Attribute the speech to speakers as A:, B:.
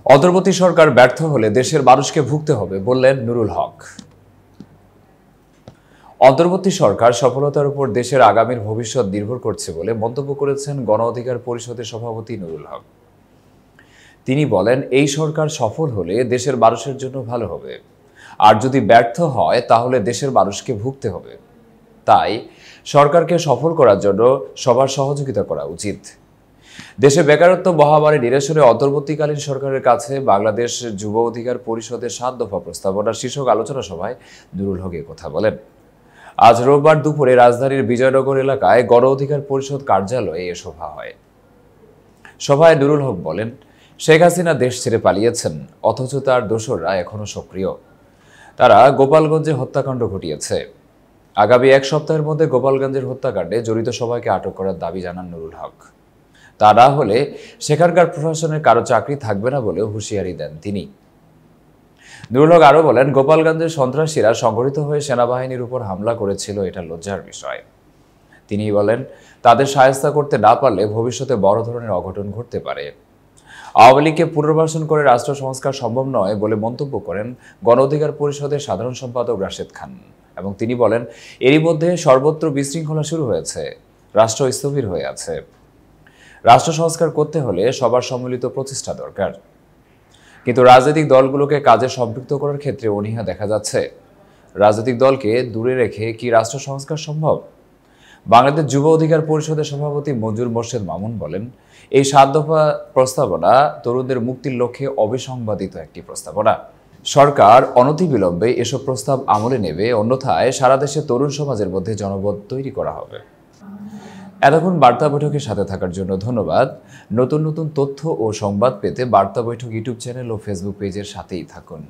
A: অন্তর্বর্তী সরকার ব্যর্থ হলে দেশের মানুষকে ভুগতে হবে বললেন নুরুল হক। অন্তর্বর্তী সরকার সফলতার উপর দেশের আগামীর ভবিষ্যৎ নির্ভর করছে বলে মন্তব্য করেছেন গণ অধিকার পরিষদের সভাপতি নুরুল হক। তিনি বলেন, এই সরকার সফল হলে দেশের মানুষের জন্য ভালো হবে, আর যদি ব্যর্থ হয় তাহলে দেশের মানুষকে ভুগতে হবে। তাই সরকারকে সফল করার জন্য সবার সহযোগিতা করা উচিত। দেশে বেকারত্ব মহামারী নিরসনে অন্তর্বর্তীকালীন সরকারের কাছে বাংলাদেশ যুব অধিকার পরিষদের 7 দফা প্রস্তাবনা শীর্ষক আলোচনা সভায় নুরুল হক এ কথা বলেন। আজ রোববার দুপুরে রাজধানীর বিজয়নগর এলাকায় গণ অধিকার পরিষদ কার্যালয়ে এ সভা হয়। সভায় নুরুল হক বলেন, শেখ হাসিনা দেশ ছেড়ে পালিয়েছেন, অথচ তার দোসররা এখনো সক্রিয়। তারা গোপালগঞ্জে হত্যাকাণ্ড ঘটিয়েছে। আগামী 1 সপ্তাহের মধ্যে গোপালগঞ্জের হত্যাকাণ্ডে জড়িত সবাইকে আটক করার দাবি জানান নুরুল হক। তা না হলে সেখানকার প্রশাসনের কারো চাকরি থাকবে না বলেও হুঁশিয়ারি দেন তিনি। নুরুল হক আরও বলেন, গোপালগঞ্জের সন্ত্রাসীরা সংগঠিত হয়ে সেনাবাহিনীর উপর হামলা করেছিল, এটা লজ্জার বিষয়। তিনি বলেন, তাদের শায়েস্তা করতে না পারলে ভবিষ্যতে বড় ধরনের অঘটন ঘটতে পারে। আওয়ামী লীগকে পুনর্বাসন করে রাষ্ট্র সংস্কার সম্ভব নয় বলে মন্তব্য করেন গণ অধিকার পরিষদের সাধারণ সম্পাদক রাশেদ খান। এবং তিনি বলেন, এরই মধ্যে সর্বত্র বিশৃঙ্খলা শুরু হয়েছে, রাষ্ট্র স্থবির হয়ে আছে। রাষ্ট্র সংস্কার করতে হলে সবার সম্মিলিত প্রচেষ্টা দরকার। কিন্তু রাজনৈতিক দলগুলোকে কাজে সম্পৃক্ত করার ক্ষেত্রে অনীহা দেখা যাচ্ছে। রাজনৈতিক দলকে দূরে রেখে কি রাষ্ট্র সংস্কার সম্ভব? বাংলাদেশ যুব অধিকার পরিষদের সভাপতি মঞ্জুর মোর্শেদ মামুন বলেন, এই 7 দফা প্রস্তাবনা তরুণদের মুক্তির লক্ষ্যে অবিসংবাদিত একটি প্রস্তাবনা। সরকার অনতিবিলম্বে এসব প্রস্তাব আমলে নেবে, অন্যথায় সারা দেশে তরুণ সমাজের মধ্যে জনমত তৈরি করা হবে। এতক্ষণ বার্তা বৈঠকের সাথে থাকার জন্য ধন্যবাদ। নতুন নতুন তথ্য ও সংবাদ পেতে বার্তা বৈঠক ইউটিউব চ্যানেল ও ফেসবুক পেজের সাথেই থাকুন।